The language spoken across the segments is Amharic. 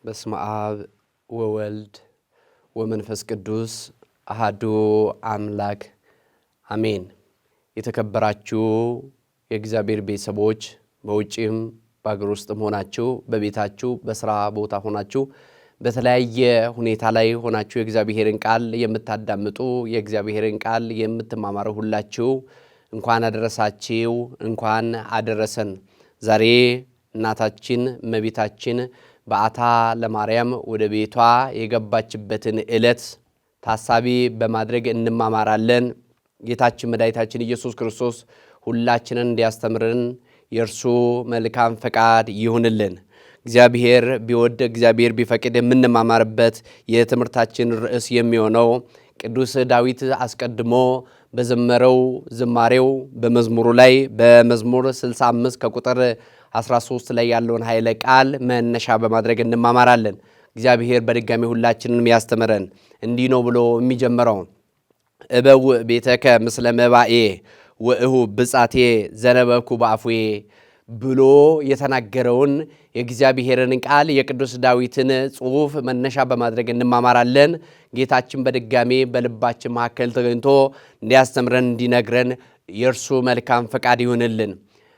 በስመ አብ ወወልድ ወመንፈስ ቅዱስ አሐዱ አምላክ አሜን። የተከበራችሁ የእግዚአብሔር ቤተሰቦች በውጪም በአገር ውስጥም ሆናችሁ በቤታችሁ በስራ ቦታ ሆናችሁ በተለያየ ሁኔታ ላይ ሆናችሁ የእግዚአብሔርን ቃል የምታዳምጡ የእግዚአብሔርን ቃል የምትማማሩ ሁላችሁ እንኳን አደረሳችሁ እንኳን አደረሰን። ዛሬ እናታችን እመቤታችን በዓታ ለማርያም ወደ ቤቷ የገባችበትን ዕለት ታሳቢ በማድረግ እንማማራለን። ጌታችን መድኃኒታችን ኢየሱስ ክርስቶስ ሁላችንን እንዲያስተምረን የእርሱ መልካም ፈቃድ ይሁንልን። እግዚአብሔር ቢወድ እግዚአብሔር ቢፈቅድ የምንማማርበት የትምህርታችን ርዕስ የሚሆነው ቅዱስ ዳዊት አስቀድሞ በዘመረው ዝማሬው በመዝሙሩ ላይ በመዝሙር 65 ከቁጥር 13 ላይ ያለውን ኃይለ ቃል መነሻ በማድረግ እንማማራለን። እግዚአብሔር በድጋሚ ሁላችንንም ያስተምረን። እንዲህ ነው ብሎ የሚጀምረው እበው ቤተከ ምስለ መባኤ ወእሁ ብጻቴ ዘነበብኩ በአፉዬ ብሎ የተናገረውን የእግዚአብሔርን ቃል የቅዱስ ዳዊትን ጽሑፍ መነሻ በማድረግ እንማማራለን። ጌታችን በድጋሚ በልባችን መካከል ተገኝቶ እንዲያስተምረን እንዲነግረን የእርሱ መልካም ፈቃድ ይሁንልን።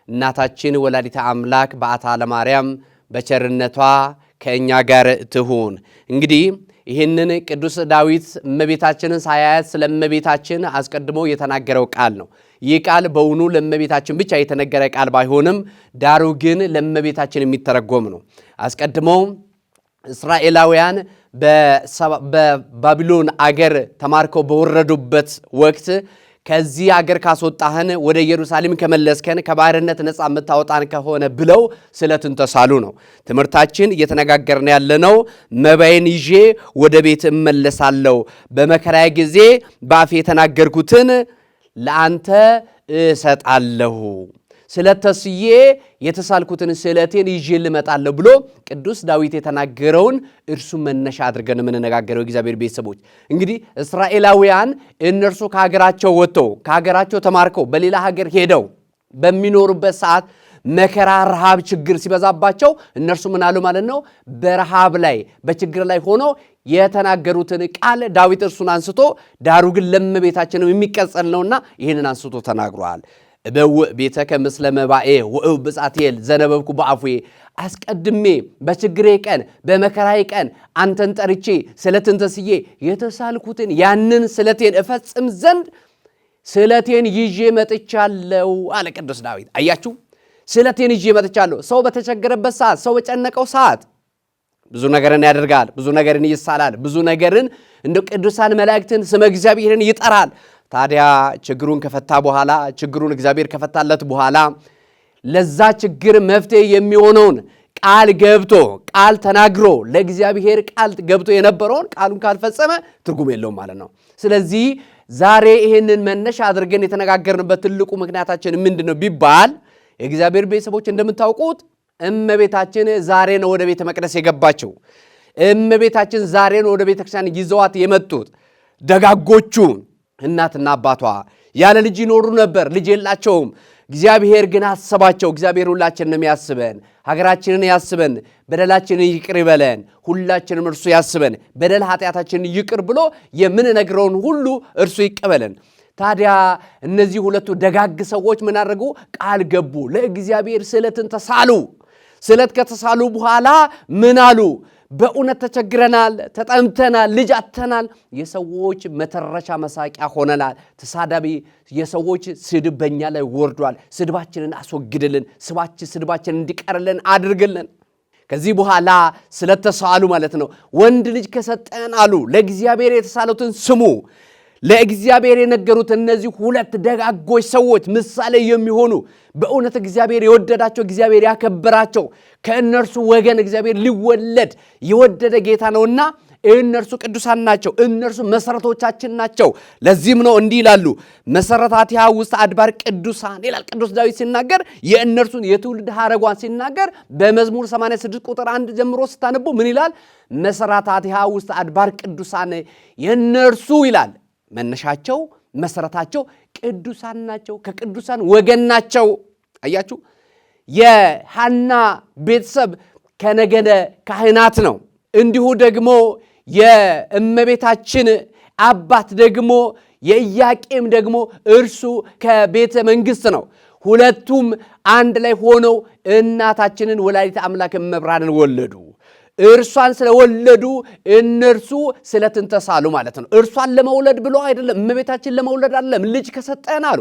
እናታችን ወላዲተ አምላክ በዓታ ለማርያም በቸርነቷ ከእኛ ጋር ትሁን። እንግዲህ ይህንን ቅዱስ ዳዊት እመቤታችንን ሳያያት ስለ እመቤታችን አስቀድሞ የተናገረው ቃል ነው። ይህ ቃል በውኑ ለእመቤታችን ብቻ የተነገረ ቃል ባይሆንም ዳሩ ግን ለእመቤታችን የሚተረጎም ነው። አስቀድሞ እስራኤላውያን በባቢሎን አገር ተማርከው በወረዱበት ወቅት ከዚህ አገር ካስወጣህን ወደ ኢየሩሳሌም ከመለስከን ከባርነት ነፃ የምታወጣን ከሆነ ብለው ስለትን ተሳሉ ነው ትምህርታችን እየተነጋገርን ያለነው። መባዬን ይዤ ወደ ቤት እመለሳለሁ፣ በመከራዬ ጊዜ በአፌ የተናገርኩትን ለአንተ እሰጣለሁ፣ ስለት ተስዬ የተሳልኩትን ስለቴን ይዤ ልመጣለሁ ብሎ ቅዱስ ዳዊት የተናገረውን እርሱ መነሻ አድርገን የምንነጋገረው እግዚአብሔር ቤተሰቦች። እንግዲህ እስራኤላውያን እነርሱ ከሀገራቸው ወጥተው ከሀገራቸው ተማርከው በሌላ ሀገር ሄደው በሚኖሩበት ሰዓት መከራ፣ ረሃብ፣ ችግር ሲበዛባቸው እነርሱ ምን አሉ ማለት ነው? በረሃብ ላይ በችግር ላይ ሆነው የተናገሩትን ቃል ዳዊት እርሱን አንስቶ ዳሩ ግን ለእመቤታችን የሚቀጸል ነውና ይህንን አንስቶ ተናግሯል። እበውእ ቤተከ ምስለ መባኤ ወእሁ ብጻቴ ዘነበብኩ በአፉዬ። አስቀድሜ በችግሬ ቀን በመከራዬ ቀን አንተን ጠርቼ ስለትን ተስዬ የተሳልኩትን ያንን ስለቴን እፈጽም ዘንድ ስለቴን ይዤ መጥቻለሁ አለ ቅዱስ ዳዊት። አያችሁ፣ ስለቴን ይዤ መጥቻለሁ። ሰው በተቸገረበት ሰዓት፣ ሰው በጨነቀው ሰዓት ብዙ ነገርን ያደርጋል፣ ብዙ ነገርን ይሳላል፣ ብዙ ነገርን እንደ ቅዱሳን መላእክትን ስመ እግዚአብሔርን ይጠራል። ታዲያ ችግሩን ከፈታ በኋላ ችግሩን እግዚአብሔር ከፈታለት በኋላ ለዛ ችግር መፍትሄ የሚሆነውን ቃል ገብቶ ቃል ተናግሮ ለእግዚአብሔር ቃል ገብቶ የነበረውን ቃሉን ካልፈጸመ ትርጉም የለውም ማለት ነው። ስለዚህ ዛሬ ይህንን መነሻ አድርገን የተነጋገርንበት ትልቁ ምክንያታችን ምንድን ነው ቢባል የእግዚአብሔር ቤተሰቦች እንደምታውቁት እመቤታችን ዛሬ ነው ወደ ቤተ መቅደስ የገባችው። እመቤታችን ዛሬ ነው ወደ ቤተ ክርስቲያን ይዘዋት የመጡት። ደጋጎቹ እናትና አባቷ ያለ ልጅ ይኖሩ ነበር፣ ልጅ የላቸውም። እግዚአብሔር ግን አሰባቸው። እግዚአብሔር ሁላችንንም ያስበን፣ ሀገራችንን ያስበን፣ በደላችንን ይቅር ይበለን። ሁላችንም እርሱ ያስበን፣ በደል ኃጢአታችንን ይቅር ብሎ የምንነግረውን ሁሉ እርሱ ይቀበለን። ታዲያ እነዚህ ሁለቱ ደጋግ ሰዎች ምን አደረጉ? ቃል ገቡ፣ ለእግዚአብሔር ስለትን ተሳሉ። ስለት ከተሳሉ በኋላ ምን አሉ? በእውነት ተቸግረናል፣ ተጠምተናል፣ ልጅ አጥተናል፣ የሰዎች መተረሻ መሳቂያ ሆነናል። ተሳዳቢ የሰዎች ስድብ በእኛ ላይ ወርዷል። ስድባችንን አስወግድልን፣ ስድባችንን እንዲቀርልን አድርግልን። ከዚህ በኋላ ስለተሳሉ ማለት ነው። ወንድ ልጅ ከሰጠን አሉ ለእግዚአብሔር የተሳሉትን ስሙ። ለእግዚአብሔር የነገሩት እነዚህ ሁለት ደጋጎች ሰዎች ምሳሌ የሚሆኑ በእውነት እግዚአብሔር የወደዳቸው እግዚአብሔር ያከበራቸው ከእነርሱ ወገን እግዚአብሔር ሊወለድ የወደደ ጌታ ነውና እነርሱ ቅዱሳን ናቸው። እነርሱ መሰረቶቻችን ናቸው። ለዚህም ነው እንዲህ ይላሉ፣ መሰረታቲሃ ውስጥ አድባር ቅዱሳን ይላል ቅዱስ ዳዊት ሲናገር፣ የእነርሱን የትውልድ ሐረጓን ሲናገር በመዝሙር 86 ቁጥር 1 ጀምሮ ስታነቡ ምን ይላል? መሰረታቲሃ ውስጥ አድባር ቅዱሳን የእነርሱ ይላል መነሻቸው መሰረታቸው ቅዱሳን ናቸው፣ ከቅዱሳን ወገን ናቸው። አያችሁ የሐና ቤተሰብ ከነገደ ካህናት ነው። እንዲሁ ደግሞ የእመቤታችን አባት ደግሞ የኢያቄም ደግሞ እርሱ ከቤተ መንግሥት ነው። ሁለቱም አንድ ላይ ሆነው እናታችንን ወላዲተ አምላክ እመብርሃንን ወለዱ። እርሷን ስለወለዱ እነርሱ ስለትን ተሳሉ ማለት ነው። እርሷን ለመውለድ ብሎ አይደለም፣ እመቤታችን ለመውለድ አይደለም፣ ልጅ ከሰጠን አሉ።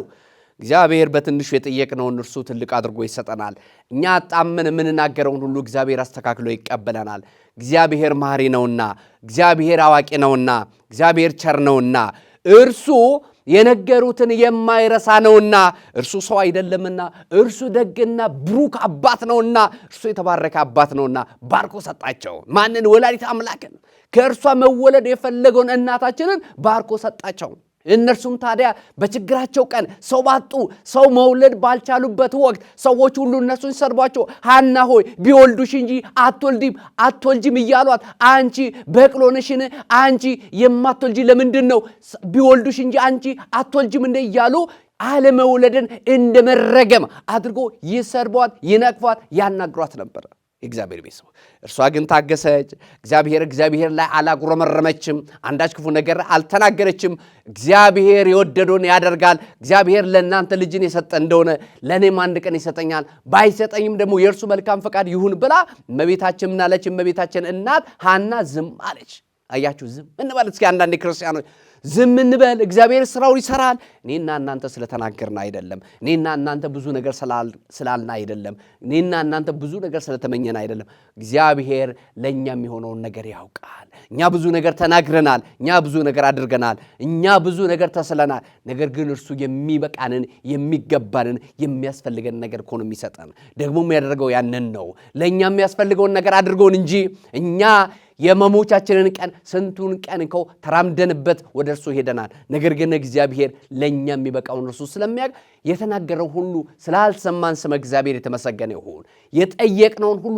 እግዚአብሔር በትንሹ የጠየቅነውን እርሱ ትልቅ አድርጎ ይሰጠናል። እኛ ጣመን የምንናገረውን ሁሉ እግዚአብሔር አስተካክሎ ይቀበለናል። እግዚአብሔር መሐሪ ነውና፣ እግዚአብሔር አዋቂ ነውና፣ እግዚአብሔር ቸር ነውና፣ እርሱ የነገሩትን የማይረሳ ነውና፣ እርሱ ሰው አይደለምና፣ እርሱ ደግና ብሩክ አባት ነውና፣ እርሱ የተባረከ አባት ነውና ባርኮ ሰጣቸው። ማንን? ወላዲተ አምላክን። ከእርሷ መወለድ የፈለገውን እናታችንን ባርኮ ሰጣቸው። እነርሱም ታዲያ በችግራቸው ቀን ሰው ባጡ ሰው መውለድ ባልቻሉበት ወቅት ሰዎች ሁሉ እነሱን ሲሰድቧቸው ሐና ሆይ ቢወልዱሽ እንጂ አትወልጂም እያሏት አንቺ በቅሎ ነሽን? አንቺ የማትወልጂ ለምንድን ነው? ቢወልዱሽ እንጂ አንቺ አትወልጂም እንደ እያሉ አለመውለድን እንደ መረገም አድርጎ ይሰድቧት፣ ይነቅፏት፣ ያናግሯት ነበር የእግዚአብሔር ቤተሰብ። እርሷ ግን ታገሰች። እግዚአብሔር ላይ አላጉረመረመችም። አንዳች ክፉ ነገር አልተናገረችም። እግዚአብሔር የወደደውን ያደርጋል። እግዚአብሔር ለእናንተ ልጅን የሰጠ እንደሆነ ለእኔም አንድ ቀን ይሰጠኛል፣ ባይሰጠኝም ደግሞ የእርሱ መልካም ፈቃድ ይሁን ብላ እመቤታችን ምናለች? እመቤታችን እናት ሐና ዝም አለች። አያችሁ፣ ዝም እንበል እስኪ አንዳንድ ክርስቲያኖች ዝም እንበል። እግዚአብሔር ስራውን ይሰራል። እኔና እናንተ ስለተናገርን አይደለም። እኔና እናንተ ብዙ ነገር ስላልን አይደለም። እኔና እናንተ ብዙ ነገር ስለተመኘን አይደለም። እግዚአብሔር ለእኛ የሚሆነውን ነገር ያውቃል። እኛ ብዙ ነገር ተናግረናል። እኛ ብዙ ነገር አድርገናል። እኛ ብዙ ነገር ተስለናል። ነገር ግን እርሱ የሚበቃንን የሚገባንን የሚያስፈልገን ነገር እኮ ነው የሚሰጠን። ደግሞ የሚያደርገው ያንን ነው። ለእኛ የሚያስፈልገውን ነገር አድርገውን እንጂ እኛ የመሞቻችንን ቀን ስንቱን ቀን እንከው ተራምደንበት ወደ እርሱ ሄደናል። ነገር ግን እግዚአብሔር ለእኛ የሚበቃውን እርሱ ስለሚያውቅ የተናገረው ሁሉ ስላልሰማን ስመ እግዚአብሔር የተመሰገነ ይሁን። የጠየቅነውን ሁሉ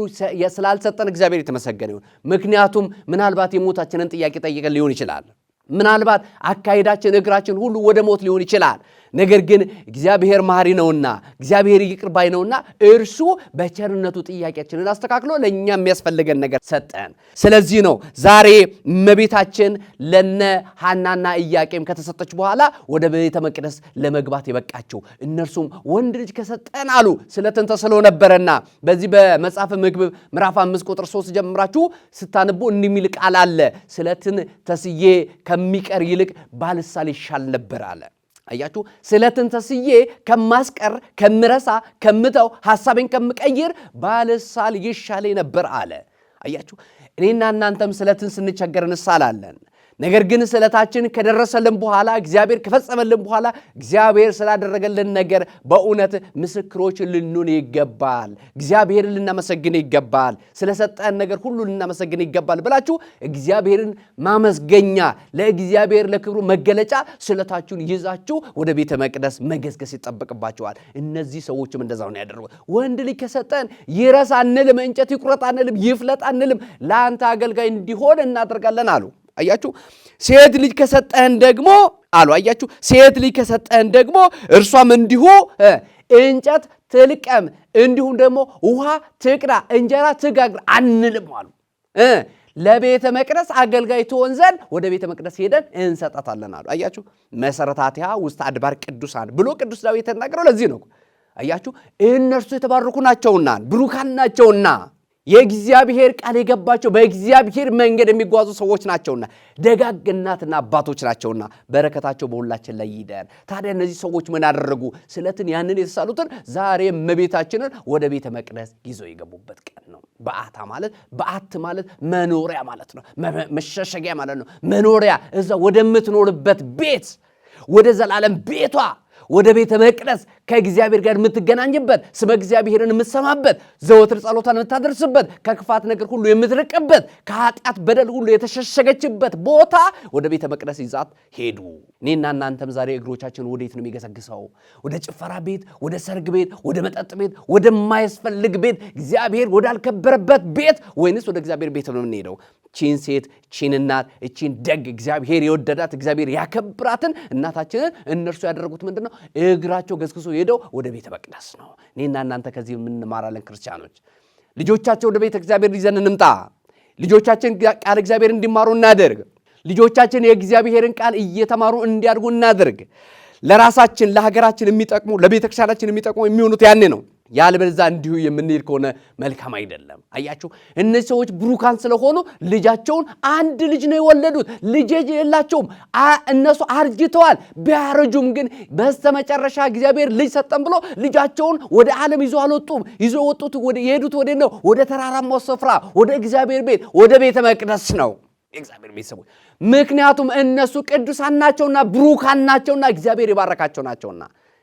ስላልሰጠን እግዚአብሔር የተመሰገነ ይሁን። ምክንያቱም ምናልባት የሞታችንን ጥያቄ ጠይቀን ሊሆን ይችላል። ምናልባት አካሄዳችን እግራችን ሁሉ ወደ ሞት ሊሆን ይችላል። ነገር ግን እግዚአብሔር መሐሪ ነውና እግዚአብሔር ይቅር ባይ ነውና እርሱ በቸርነቱ ጥያቄያችንን አስተካክሎ ለእኛ የሚያስፈልገን ነገር ሰጠን። ስለዚህ ነው ዛሬ እመቤታችን ለነ ሐናና ኢያቄም ከተሰጠች በኋላ ወደ ቤተ መቅደስ ለመግባት የበቃቸው። እነርሱም ወንድ ልጅ ከሰጠን አሉ። ስለትን ተስለው ነበረና በዚህ በመጽሐፈ መክብብ ምዕራፍ 5 ቁጥር 3 ጀምራችሁ ስታነቡ እንዲህ የሚል ቃል አለ። ስለትን ተስዬ ከሚቀር ይልቅ ባልሳል ይሻል ነበር አለ። አያችሁ፣ ስለትን ተስዬ ከማስቀር ከምረሳ ከምተው ሐሳቤን ከምቀይር ባልሳል ይሻለኝ ነበር አለ። አያችሁ፣ እኔና እናንተም ስለትን ስንቸገር እንሳላለን። ነገር ግን ስለታችን ከደረሰልን በኋላ እግዚአብሔር ከፈጸመልን በኋላ እግዚአብሔር ስላደረገልን ነገር በእውነት ምስክሮች ልንሆን ይገባል። እግዚአብሔርን ልናመሰግን ይገባል። ስለሰጠን ነገር ሁሉ ልናመሰግን ይገባል ብላችሁ እግዚአብሔርን ማመስገኛ ለእግዚአብሔር ለክብሩ መገለጫ ስለታችሁን ይዛችሁ ወደ ቤተ መቅደስ መገስገስ ይጠበቅባችኋል። እነዚህ ሰዎችም እንደዛው ነው ያደረጉት። ወንድ ልጅ ከሰጠን ይረሳ አንልም፣ እንጨት ይቁረጥ አንልም፣ ይፍለጥ አንልም፣ ለአንተ አገልጋይ እንዲሆን እናደርጋለን አሉ። አያችሁ፣ ሴት ልጅ ከሰጠህን ደግሞ አሉ። አያችሁ፣ ሴት ልጅ ከሰጠህን ደግሞ እርሷም እንዲሁ እንጨት ትልቀም፣ እንዲሁም ደግሞ ውሃ ትቅዳ፣ እንጀራ ትጋግር አንልም አሉ። ለቤተ መቅደስ አገልጋይ ትሆን ዘንድ ወደ ቤተ መቅደስ ሄደን እንሰጣታለን አሉ። አያችሁ፣ መሰረታቲሃ ውስጥ አድባር ቅዱሳን ብሎ ቅዱስ ዳዊት የተናገረው ለዚህ ነው። አያችሁ፣ እነርሱ የተባረኩ ናቸውና ብሩካን ናቸውና የእግዚአብሔር ቃል የገባቸው በእግዚአብሔር መንገድ የሚጓዙ ሰዎች ናቸውና ደጋግ እናትና አባቶች ናቸውና በረከታቸው በሁላችን ላይ ይደር። ታዲያ እነዚህ ሰዎች ምን አደረጉ? ስለትን ያንን የተሳሉትን ዛሬ እመቤታችንን ወደ ቤተ መቅደስ ይዘው የገቡበት ቀን ነው። በዓት ማለት መኖሪያ ማለት ነው። መሸሸጊያ ማለት ነው። መኖሪያ እዛ ወደምትኖርበት ቤት ወደ ዘላለም ቤቷ ወደ ቤተ መቅደስ ከእግዚአብሔር ጋር የምትገናኝበት ስመ እግዚአብሔርን የምትሰማበት ዘወትር ጸሎቷን የምታደርስበት ከክፋት ነገር ሁሉ የምትርቅበት ከኃጢአት በደል ሁሉ የተሸሸገችበት ቦታ ወደ ቤተ መቅደስ ይዛት ሄዱ። እኔና እናንተም ዛሬ እግሮቻችን ወዴት ነው የሚገሰግሰው? ወደ ጭፈራ ቤት፣ ወደ ሰርግ ቤት፣ ወደ መጠጥ ቤት፣ ወደማያስፈልግ ቤት፣ እግዚአብሔር ወዳልከበረበት ቤት ወይንስ ወደ እግዚአብሔር ቤት ነው የምንሄደው? ቺን ሴት ቺን እናት እቺን ደግ እግዚአብሔር የወደዳት እግዚአብሔር ያከብራትን እናታችንን እነርሱ ያደረጉት ምንድነው? እግራቸው ገስግሶ ሄደው ወደ ቤተ መቅደስ ነው። እኔና እናንተ ከዚህ እንማራለን። ክርስቲያኖች ልጆቻቸው ወደ ቤተ እግዚአብሔር ይዘን እንምጣ። ልጆቻችን ቃል እግዚአብሔር እንዲማሩ እናድርግ። ልጆቻችን የእግዚአብሔርን ቃል እየተማሩ እንዲያድጉ እናድርግ። ለራሳችን ለሀገራችን የሚጠቅሙ ለቤተክርስቲያናችን የሚጠቅሙ የሚሆኑት ያኔ ነው። ያልበለዚያ እንዲሁ የምንሄድ ከሆነ መልካም አይደለም። አያችሁ እነዚህ ሰዎች ብሩካን ስለሆኑ ልጃቸውን አንድ ልጅ ነው የወለዱት። ልጅ የላቸውም። እነሱ አርጅተዋል። ቢያረጁም ግን በስተመጨረሻ እግዚአብሔር ልጅ ሰጠን ብሎ ልጃቸውን ወደ ዓለም ይዞ አልወጡም። ይዞ ወጡት የሄዱት ወደ ነው ወደ ተራራማው ስፍራ ወደ እግዚአብሔር ቤት ወደ ቤተ መቅደስ ነው። የእግዚአብሔር ቤተሰቦች ምክንያቱም እነሱ ቅዱሳን ናቸውና ብሩካን ናቸውና እግዚአብሔር የባረካቸው ናቸውና።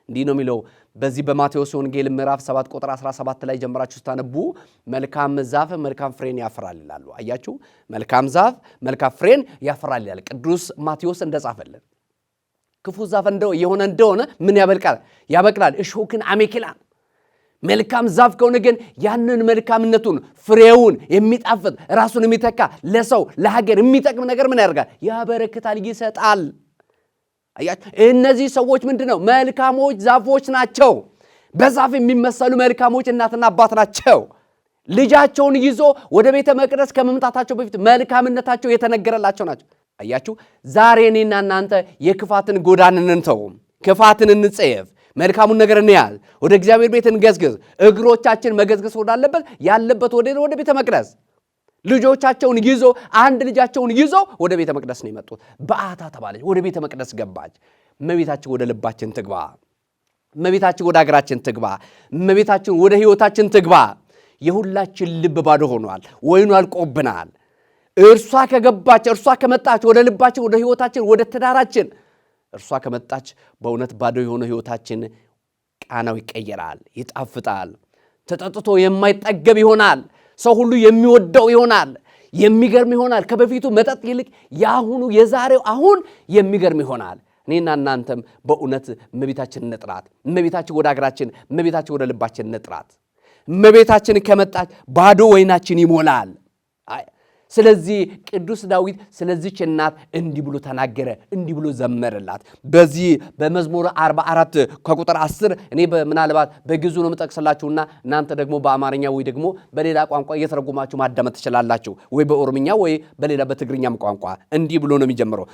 እንዲህ ነው የሚለው በዚህ በማቴዎስ ወንጌል ምዕራፍ 7 ቁጥር 17 ላይ ጀምራችሁ ስታነቡ መልካም ዛፍ መልካም ፍሬን ያፈራል ይላሉ። አያችሁ መልካም ዛፍ መልካም ፍሬን ያፈራል ይላል ቅዱስ ማቴዎስ እንደጻፈልን። ክፉ ዛፍ የሆነ እንደሆነ ምን ያበቅላል? እሾህን አሜከላን። መልካም ዛፍ ከሆነ ግን ያንን መልካምነቱን ፍሬውን የሚጣፍጥ ራሱን የሚተካ ለሰው ለሀገር የሚጠቅም ነገር ምን ያደርጋል? ያበረክታል፣ ይሰጣል። አያችሁ እነዚህ ሰዎች ምንድነው? መልካሞች ዛፎች ናቸው። በዛፍ የሚመሰሉ መልካሞች እናትና አባት ናቸው። ልጃቸውን ይዞ ወደ ቤተ መቅደስ ከመምጣታቸው በፊት መልካምነታቸው የተነገረላቸው ናቸው። አያችሁ ዛሬ እኔና እናንተ የክፋትን ጎዳና እንተው፣ ክፋትን እንጸየፍ፣ መልካሙን ነገር እንያዝ፣ ወደ እግዚአብሔር ቤት እንገስግስ። እግሮቻችን መገስገስ ያለበት ወደ ቤተ መቅደስ ልጆቻቸውን ይዞ አንድ ልጃቸውን ይዞ ወደ ቤተ መቅደስ ነው የመጡት። በዓታ ተባለች፣ ወደ ቤተ መቅደስ ገባች። እመቤታችን ወደ ልባችን ትግባ፣ እመቤታችን ወደ ሀገራችን ትግባ፣ እመቤታችን ወደ ሕይወታችን ትግባ። የሁላችን ልብ ባዶ ሆኗል፣ ወይኑ አልቆብናል። እርሷ ከገባች እርሷ ከመጣች ወደ ልባችን ወደ ሕይወታችን ወደ ትዳራችን እርሷ ከመጣች በእውነት ባዶ የሆነ ሕይወታችን ቃናው ይቀየራል፣ ይጣፍጣል፣ ተጠጥቶ የማይጠገብ ይሆናል። ሰው ሁሉ የሚወደው ይሆናል፣ የሚገርም ይሆናል። ከበፊቱ መጠጥ ይልቅ የአሁኑ የዛሬው አሁን የሚገርም ይሆናል። እኔና እናንተም በእውነት እመቤታችን እንጥራት። እመቤታችን ወደ ሀገራችን፣ እመቤታችን ወደ ልባችን እንጥራት። እመቤታችን ከመጣች ባዶ ወይናችን ይሞላል። ስለዚህ ቅዱስ ዳዊት ስለዚች እናት እንዲህ ብሎ ተናገረ፣ እንዲህ ብሎ ዘመረላት። በዚህ በመዝሙር 44 ከቁጥር 10 እኔ ምናልባት በግዕዙ ነው የምጠቅስላችሁና እናንተ ደግሞ በአማርኛ ወይ ደግሞ በሌላ ቋንቋ እየተረጎማችሁ ማዳመጥ ትችላላችሁ፣ ወይ በኦሮምኛ ወይ በሌላ በትግርኛም ቋንቋ። እንዲህ ብሎ ነው የሚጀምረው።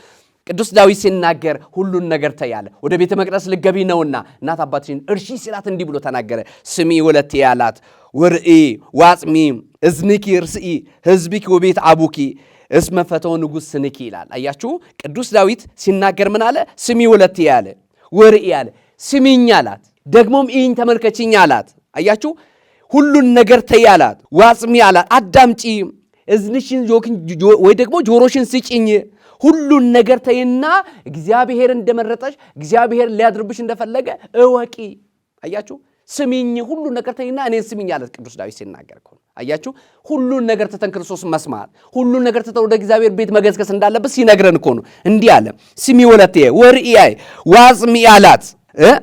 ቅዱስ ዳዊት ሲናገር ሁሉን ነገር ተያለ፣ ወደ ቤተ መቅደስ ልገቢ ነውና እናት አባትሽን እርሺ ሲላት እንዲህ ብሎ ተናገረ። ስሚ ወለቴ ያላት ወርኢ ዋጽሚ እዝንኪ ርስኢ ህዝቢኪ ወቤት አቡኪ እስመ ፈተው ንጉሥ ስንኪ ይላል። አያችሁ ቅዱስ ዳዊት ሲናገር ምን አለ? ስሚ ወለቴ ያለ፣ ወርኢ ያለ፣ ስሚኝ አላት፣ ደግሞም ኢኝ ተመልከችኝ አላት። አያችሁ ሁሉን ነገር ተያላት፣ ዋጽሚ አላት፣ አዳምጪ፣ እዝንሽን ወይ ደግሞ ጆሮሽን ስጪኝ፣ ሁሉን ነገር ተይና እግዚአብሔር እንደመረጠሽ እግዚአብሔር ሊያድርብሽ እንደፈለገ እወቂ። አያችሁ ስሚኝ፣ ሁሉን ነገር ተይና እኔን ስሚኝ አለት ቅዱስ ዳዊት ሲናገር እኮ። አያችሁ ሁሉን ነገር ተተን ክርስቶስ መስማት፣ ሁሉን ነገር ተተን ወደ እግዚአብሔር ቤት መገስገስ እንዳለበት ሲነግረን እኮ ነው። እንዲህ አለ ስሚ ወለቴ ወርእይ ዋጽሚ አላት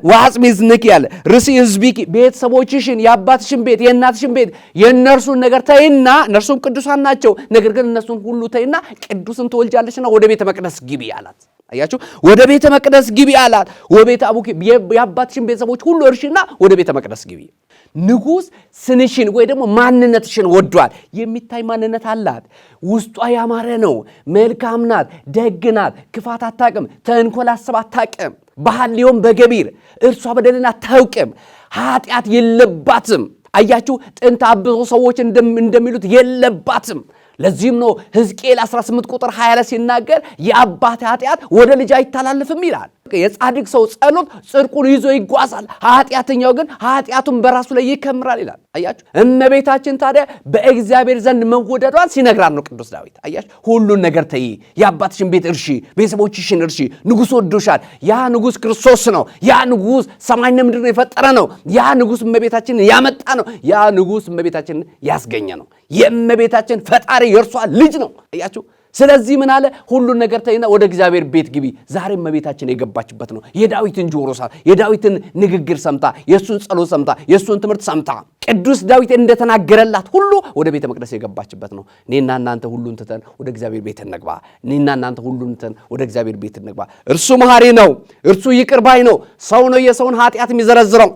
ዋጽሚ ዝንኪ ያለ ርሲ ህዝቢኪ ቤተሰቦችሽን የአባትሽን ቤት የእናትሽን ቤት የእነርሱን ነገር ተይና፣ እነርሱም ቅዱሳን ናቸው፣ ነገር ግን እነሱን ሁሉ ተይና ቅዱስን ትወልጃለሽና ወደ ቤተ መቅደስ ግቢ አላት። አያችሁ ወደ ቤተ መቅደስ ግቢ አላት። ወቤት አቡኪ የአባትሽን ቤተሰቦች ሁሉ እርሺና ወደ ቤተ መቅደስ ግቢ። ንጉሥ ስንሽን ወይ ደግሞ ማንነትሽን ወዷል። የሚታይ ማንነት አላት። ውስጧ ያማረ ነው፣ መልካም ናት፣ ደግ ናት፣ ክፋት አታቅም፣ ተንኮል አስባ አታቅም፣ በሐልዮም በገቢር እርሷ በደልን አታውቅም፣ ኃጢአት የለባትም። አያችሁ ጥንተ አብሶ ሰዎች እንደሚሉት የለባትም። ለዚህም ነው ሕዝቅኤል 18 ቁጥር 20 ላይ ሲናገር የአባት ኃጢአት ወደ ልጅ አይተላለፍም ይላል። የጻድቅ ሰው ጸሎት ጽድቁን ይዞ ይጓዛል፣ ኃጢአተኛው ግን ኃጢአቱን በራሱ ላይ ይከምራል ይላል። አያችሁ እመቤታችን ታዲያ በእግዚአብሔር ዘንድ መወደዷን ሲነግራን ነው ቅዱስ ዳዊት። አያችሁ ሁሉን ነገር ተይ፣ የአባትሽን ቤት እርሺ፣ ቤተሰቦችሽን እርሺ፣ ንጉሥ ወዶሻል። ያ ንጉሥ ክርስቶስ ነው። ያ ንጉሥ ሰማይና ምድርን የፈጠረ ነው። ያ ንጉሥ እመቤታችንን ያመጣ ነው። ያ ንጉሥ እመቤታችንን ያስገኘ ነው። የእመቤታችን ፈጣሪ የእርሷ ልጅ ነው። አያችሁ ስለዚህ ምን አለ? ሁሉን ነገር ተይና ወደ እግዚአብሔር ቤት ግቢ። ዛሬም እመቤታችን የገባችበት ነው። የዳዊትን ጆሮ ሰምታ፣ የዳዊትን ንግግር ሰምታ፣ የሱን ጸሎት ሰምታ፣ የሱን ትምህርት ሰምታ ቅዱስ ዳዊት እንደተናገረላት ሁሉ ወደ ቤተ መቅደስ የገባችበት ነው። እኔና እናንተ ሁሉን ትተን ወደ እግዚአብሔር ቤት እንግባ። እኔና እናንተ ሁሉን ትተን ወደ እግዚአብሔር ቤት እንግባ። እርሱ መሐሪ ነው። እርሱ ይቅር ባይ ነው። ሰው ነው የሰውን ኃጢአት የሚዘረዝረው።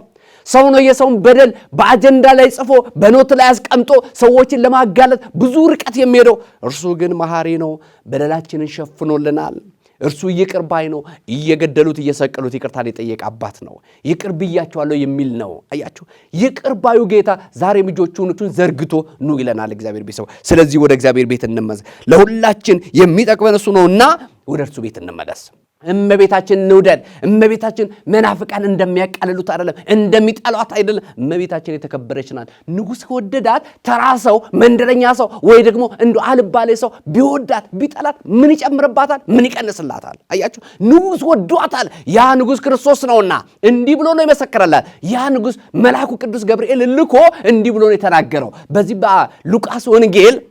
ሰው ነው የሰውን በደል በአጀንዳ ላይ ጽፎ በኖት ላይ አስቀምጦ ሰዎችን ለማጋለጥ ብዙ ርቀት የሚሄደው። እርሱ ግን መሐሪ ነው። በደላችንን ሸፍኖልናል። እርሱ ይቅር ባይ ነው። እየገደሉት እየሰቀሉት ይቅርታን የጠየቀ አባት ነው። ይቅር ብያቸዋለሁ የሚል ነው። አያችሁ፣ ይቅር ባዩ ጌታ ዛሬም እጆቹን ዘርግቶ ኑ ይለናል እግዚአብሔር ቤት ሰው። ስለዚህ ወደ እግዚአብሔር ቤት እንመለስ። ለሁላችን የሚጠቅመን እሱ ነውና ወደ እርሱ ቤት እንመለስ። እመቤታችን እንውደድ። እመቤታችን መናፍቃን እንደሚያቃልሉት አይደለም፣ እንደሚጠሏት አይደለም። እመቤታችን የተከበረች ናት። ንጉሥ ከወደዳት ተራ ሰው፣ መንደረኛ ሰው ወይ ደግሞ እንደ አልባሌ ሰው ቢወዳት ቢጠላት ምን ይጨምርባታል? ምን ይቀንስላታል? አያችሁ፣ ንጉሥ ወዷታል። ያ ንጉሥ ክርስቶስ ነውና እንዲህ ብሎ ነው የመሰከረላት። ያ ንጉሥ መልአኩ ቅዱስ ገብርኤል ልኮ እንዲህ ብሎ ነው የተናገረው። በዚህ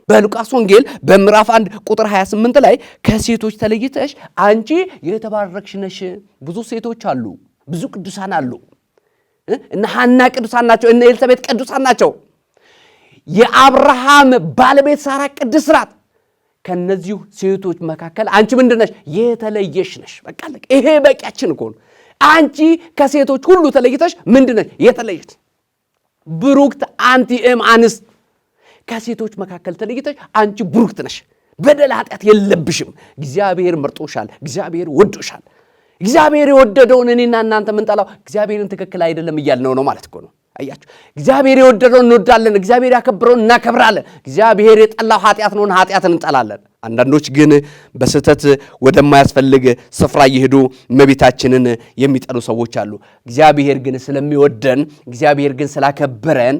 በሉቃስ ወንጌል በምዕራፍ 1 ቁጥር 28 ላይ ከሴቶች ተለይተሽ አንቺ የተባረክሽ ነሽ። ብዙ ሴቶች አሉ፣ ብዙ ቅዱሳን አሉ። እነ ሐና ቅዱሳን ናቸው፣ እነ ኤልሳቤጥ ቅዱሳን ናቸው። የአብርሃም ባለቤት ሳራ ቅድስት ናት። ከነዚህ ሴቶች መካከል አንቺ ምንድነሽ? የተለየሽ ነሽ። በቃ ይሄ በቂያችን እኮ ነው። አንቺ ከሴቶች ሁሉ ተለይተሽ ምንድነሽ? የተለየሽ። ብሩክት አንቲ አንስት፣ ከሴቶች መካከል ተለይተሽ አንቺ ብሩክት ነሽ። በደል ኃጢአት የለብሽም። እግዚአብሔር መርጦሻል። እግዚአብሔር ወዶሻል። እግዚአብሔር የወደደውን እኔና እናንተ ምንጠላው እግዚአብሔርን ትክክል አይደለም እያልነው ነው ማለት እኮ ነው። አያችሁ፣ እግዚአብሔር የወደደውን እንወዳለን፣ እግዚአብሔር ያከበረውን እናከብራለን። እግዚአብሔር የጠላው ኃጢአት ነውና ኃጢአትን እንጠላለን። አንዳንዶች ግን በስህተት ወደማያስፈልግ ስፍራ እየሄዱ እመቤታችንን የሚጠሉ ሰዎች አሉ። እግዚአብሔር ግን ስለሚወደን፣ እግዚአብሔር ግን ስላከበረን፣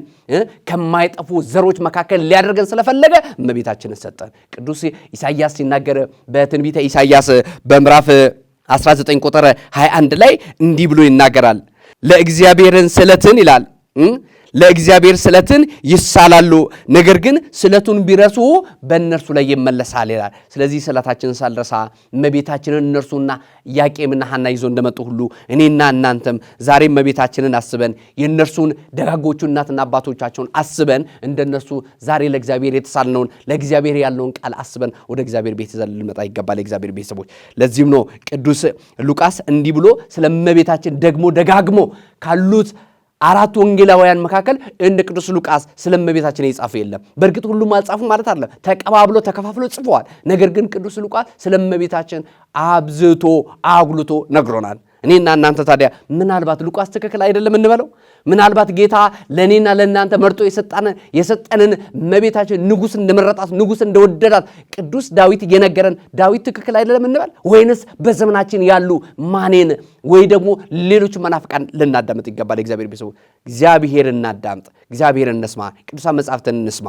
ከማይጠፉ ዘሮች መካከል ሊያደርገን ስለፈለገ እመቤታችንን ሰጠን። ቅዱስ ኢሳይያስ ሲናገር በትንቢተ ኢሳይያስ በምዕራፍ 19 ቁጥር 21 ላይ እንዲህ ብሎ ይናገራል። ለእግዚአብሔርን ስለትን ይላል ለእግዚአብሔር ስለትን ይሳላሉ፣ ነገር ግን ስለቱን ቢረሱ በእነርሱ ላይ ይመለሳል ይላል። ስለዚህ ስለታችንን ሳልረሳ እመቤታችንን እነርሱና ኢያቄምና ሐና ይዞ እንደመጡ ሁሉ እኔና እናንተም ዛሬ እመቤታችንን አስበን የእነርሱን ደጋጎቹ እናትና አባቶቻቸውን አስበን እንደነሱ ዛሬ ለእግዚአብሔር የተሳልነውን ለእግዚአብሔር ያለውን ቃል አስበን ወደ እግዚአብሔር ቤት ይዘን ልንመጣ ይገባል። የእግዚአብሔር ቤተሰቦች፣ ለዚህም ነው ቅዱስ ሉቃስ እንዲህ ብሎ ስለ እመቤታችን ደግሞ ደጋግሞ ካሉት አራት ወንጌላውያን መካከል እንደ ቅዱስ ሉቃስ ስለ እመቤታችን የጻፈ የለም። በእርግጥ ሁሉም አልጻፉም ማለት አይደለም፣ ተቀባብሎ ተከፋፍሎ ጽፈዋል። ነገር ግን ቅዱስ ሉቃስ ስለ እመቤታችን አብዝቶ አጉልቶ ነግሮናል። እኔና እናንተ ታዲያ ምናልባት ሉቃስ ትክክል አይደለም እንበለው? ምናልባት ጌታ ለእኔና ለእናንተ መርጦ የሰጠንን እመቤታችን ንጉሥ እንደመረጣት ንጉሥ እንደወደዳት ቅዱስ ዳዊት የነገረን ዳዊት ትክክል አይደለም እንበል? ወይንስ በዘመናችን ያሉ ማኔን ወይ ደግሞ ሌሎች መናፍቃን ልናዳምጥ ይገባል? እግዚአብሔር ቤተሰቦች፣ እግዚአብሔር እናዳምጥ፣ እግዚአብሔር እንስማ፣ ቅዱሳን መጻሕፍትን እንስማ፣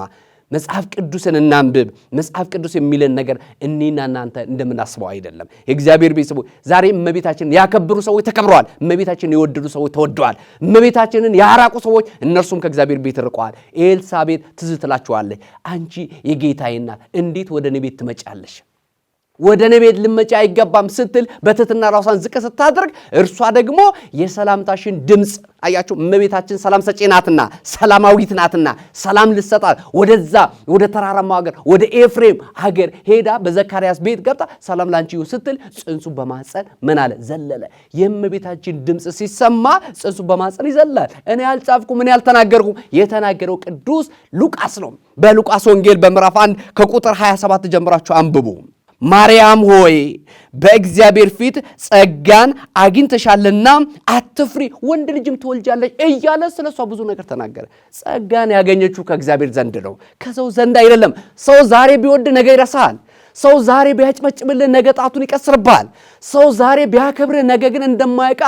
መጽሐፍ ቅዱስን እናንብብ። መጽሐፍ ቅዱስ የሚለን ነገር እኔና እናንተ እንደምናስበው አይደለም። የእግዚአብሔር ቤተሰቦች፣ ዛሬ እመቤታችንን ያከብሩ ሰዎች ተከብረዋል። እመቤታችንን የወደዱ ሰዎች ተወደዋል። እመቤታችንን ያራቁ ሰዎች እነርሱም ከእግዚአብሔር ቤት ርቀዋል። ኤልሳቤጥ ትዝ ትላችኋለች። አንቺ የጌታዬ እናት እንዴት ወደ እኔ ቤት ትመጫለሽ? ወደ እኔ ቤት ልመጪ አይገባም ስትል በትሕትና ራሷን ዝቅ ስታደርግ እርሷ ደግሞ የሰላምታሽን ድምፅ አያችሁ። እመቤታችን ሰላም ሰጪ ናትና ሰላማዊት ናትና ሰላም ልሰጣት ወደዛ ወደ ተራራማው ሀገር ወደ ኤፍሬም ሀገር ሄዳ በዘካርያስ ቤት ገብታ ሰላም ላንቺ ይሁን ስትል ጽንሱ በማፀን ምን አለ? ዘለለ። የእመቤታችን ድምፅ ሲሰማ ጽንሱ በማፀን ይዘላል። እኔ አልጻፍኩም፣ እኔ አልተናገርኩም። የተናገረው ቅዱስ ሉቃስ ነው። በሉቃስ ወንጌል በምዕራፍ 1 ከቁጥር 27 ጀምራችሁ አንብቡ። ማርያም ሆይ በእግዚአብሔር ፊት ጸጋን አግኝተሻልና አትፍሪ፣ ወንድ ልጅም ትወልጃለሽ እያለ ስለሷ ብዙ ነገር ተናገረ። ጸጋን ያገኘችው ከእግዚአብሔር ዘንድ ነው፣ ከሰው ዘንድ አይደለም። ሰው ዛሬ ቢወድ ነገ ይረሳል። ሰው ዛሬ ቢያጭመጭምልህ ነገ ጣቱን ይቀስርብሃል። ሰው ዛሬ ቢያከብርህ ነገ ግን እንደማያውቅ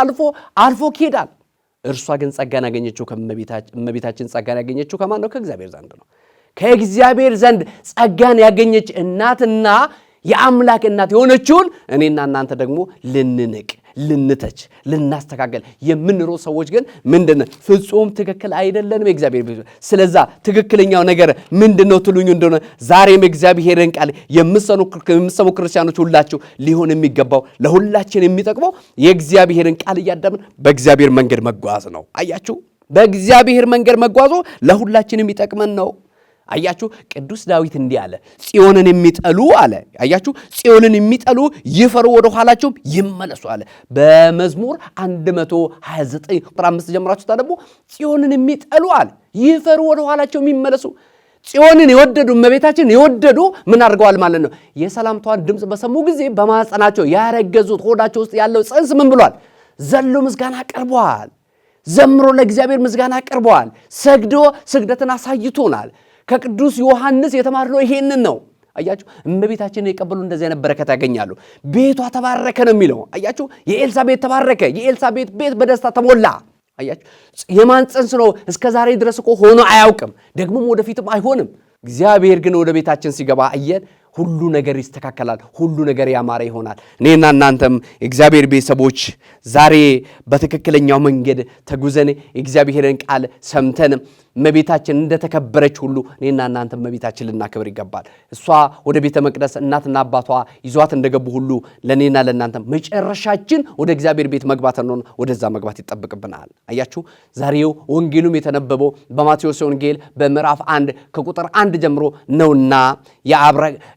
አልፎ ይሄዳል። እርሷ ግን ጸጋን ያገኘችው እመቤታችን ጸጋን ያገኘችው ከማን ነው? ከእግዚአብሔር ዘንድ ነው። ከእግዚአብሔር ዘንድ ጸጋን ያገኘች እናትና የአምላክ እናት የሆነችውን እኔና እናንተ ደግሞ ልንንቅ ልንተች ልናስተካከል የምንሮጥ ሰዎች ግን ምንድነው ፍጹም ትክክል አይደለንም የእግዚአብሔር ቤት። ስለዛ ትክክለኛው ነገር ምንድነው ትሉኝ እንደሆነ ዛሬም እግዚአብሔርን ቃል የምትሰሙ ክርስቲያኖች ሁላችሁ ሊሆን የሚገባው ለሁላችን የሚጠቅመው የእግዚአብሔርን ቃል እያዳምን በእግዚአብሔር መንገድ መጓዝ ነው። አያችሁ፣ በእግዚአብሔር መንገድ መጓዙ ለሁላችን የሚጠቅመን ነው። አያችሁ፣ ቅዱስ ዳዊት እንዲህ አለ፣ ጽዮንን የሚጠሉ አለ። አያችሁ፣ ጽዮንን የሚጠሉ ይፈሩ ወደ ኋላቸውም ይመለሱ አለ። በመዝሙር 129 ቁጥር 5 ጀምራችሁ ታነቡ፣ ጽዮንን የሚጠሉ አለ ይፈሩ ወደ ኋላቸውም ይመለሱ። ጽዮንን የወደዱ እመቤታችንን የወደዱ ምን አድርገዋል ማለት ነው? የሰላምታዋን ድምፅ በሰሙ ጊዜ በማኅፀናቸው ያረገዙት ሆዳቸው ውስጥ ያለው ጽንስ ምን ብሏል? ዘሎ ምስጋና ቀርበዋል። ዘምሮ ለእግዚአብሔር ምስጋና ቀርበዋል። ሰግዶ ስግደትን አሳይቶናል። ከቅዱስ ዮሐንስ የተማርነው ይሄንን ነው። አያችሁ፣ እመቤታችንን የቀበሉ እንደዚህ አይነት በረከት ያገኛሉ። ቤቷ ተባረከ ነው የሚለው። አያችሁ፣ የኤልሳቤጥ ተባረከ። የኤልሳቤጥ ቤት በደስታ ተሞላ። አያችሁ፣ የማን ጽንስ ነው? እስከ ዛሬ ድረስ እኮ ሆኖ አያውቅም፣ ደግሞም ወደፊትም አይሆንም። እግዚአብሔር ግን ወደ ቤታችን ሲገባ አየን፣ ሁሉ ነገር ይስተካከላል፣ ሁሉ ነገር ያማረ ይሆናል። እኔና እናንተም የእግዚአብሔር ቤተሰቦች ዛሬ በትክክለኛው መንገድ ተጉዘን የእግዚአብሔርን ቃል ሰምተን እመቤታችን እንደተከበረች ሁሉ እኔና እናንተ እመቤታችን ልናከብር ይገባል። እሷ ወደ ቤተ መቅደስ እናትና አባቷ ይዟት እንደገቡ ሁሉ ለእኔና ለእናንተ መጨረሻችን ወደ እግዚአብሔር ቤት መግባት ነው። ወደዛ መግባት ይጠብቅብናል። አያችሁ፣ ዛሬው ወንጌሉም የተነበበው በማቴዎስ ወንጌል በምዕራፍ 1 ከቁጥር 1 ጀምሮ ነውና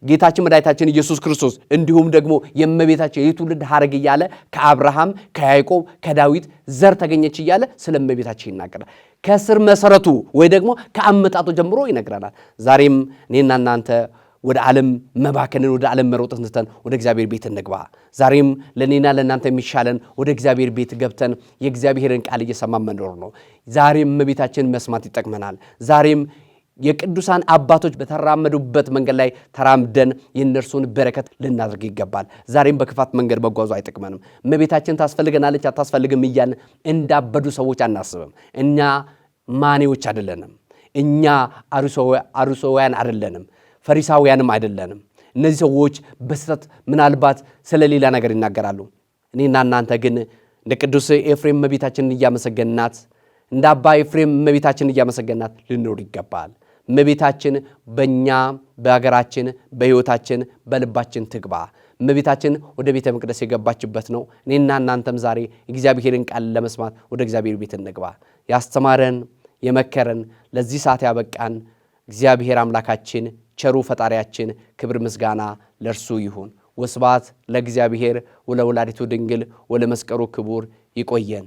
ጌታችን መድኃኒታችን ኢየሱስ ክርስቶስ እንዲሁም ደግሞ የእመቤታችን የትውልድ ሐረግ እያለ ከአብርሃም ከያዕቆብ ከዳዊት ዘር ተገኘች እያለ ስለ እመቤታችን ይናገራል። ከስር መሰረቱ ወይ ደግሞ ከአመጣጡ ጀምሮ ይነግረናል። ዛሬም እኔና እናንተ ወደ ዓለም መባከንን ወደ ዓለም መሮጥን ትተን ወደ እግዚአብሔር ቤት እንግባ። ዛሬም ለእኔና ለእናንተ የሚሻለን ወደ እግዚአብሔር ቤት ገብተን የእግዚአብሔርን ቃል እየሰማን መኖር ነው። ዛሬም እመቤታችን መስማት ይጠቅመናል። ዛሬም የቅዱሳን አባቶች በተራመዱበት መንገድ ላይ ተራምደን የእነርሱን በረከት ልናደርግ ይገባል። ዛሬም በክፋት መንገድ መጓዙ አይጠቅመንም። እመቤታችን ታስፈልገናለች አታስፈልግም እያልን እንዳበዱ ሰዎች አናስብም። እኛ ማኔዎች አይደለንም። እኛ አሩሶውያን አይደለንም። ፈሪሳውያንም አይደለንም። እነዚህ ሰዎች በስተት ምናልባት ስለሌላ ነገር ይናገራሉ። እኔና እናንተ ግን እንደ ቅዱስ ኤፍሬም እመቤታችንን እያመሰገናት፣ እንደ አባ ኤፍሬም እመቤታችንን እያመሰገናት ልንኖር ይገባል። እመቤታችን በእኛ በሀገራችን በሕይወታችን በልባችን ትግባ። እመቤታችን ወደ ቤተ መቅደስ የገባችበት ነው። እኔና እናንተም ዛሬ እግዚአብሔርን ቃል ለመስማት ወደ እግዚአብሔር ቤት እንግባ። ያስተማረን የመከረን ለዚህ ሰዓት ያበቃን እግዚአብሔር አምላካችን ቸሩ ፈጣሪያችን ክብር ምስጋና ለእርሱ ይሁን። ወስብሐት ለእግዚአብሔር ወለወላዲቱ ድንግል ወለመስቀሉ ክቡር። ይቆየን።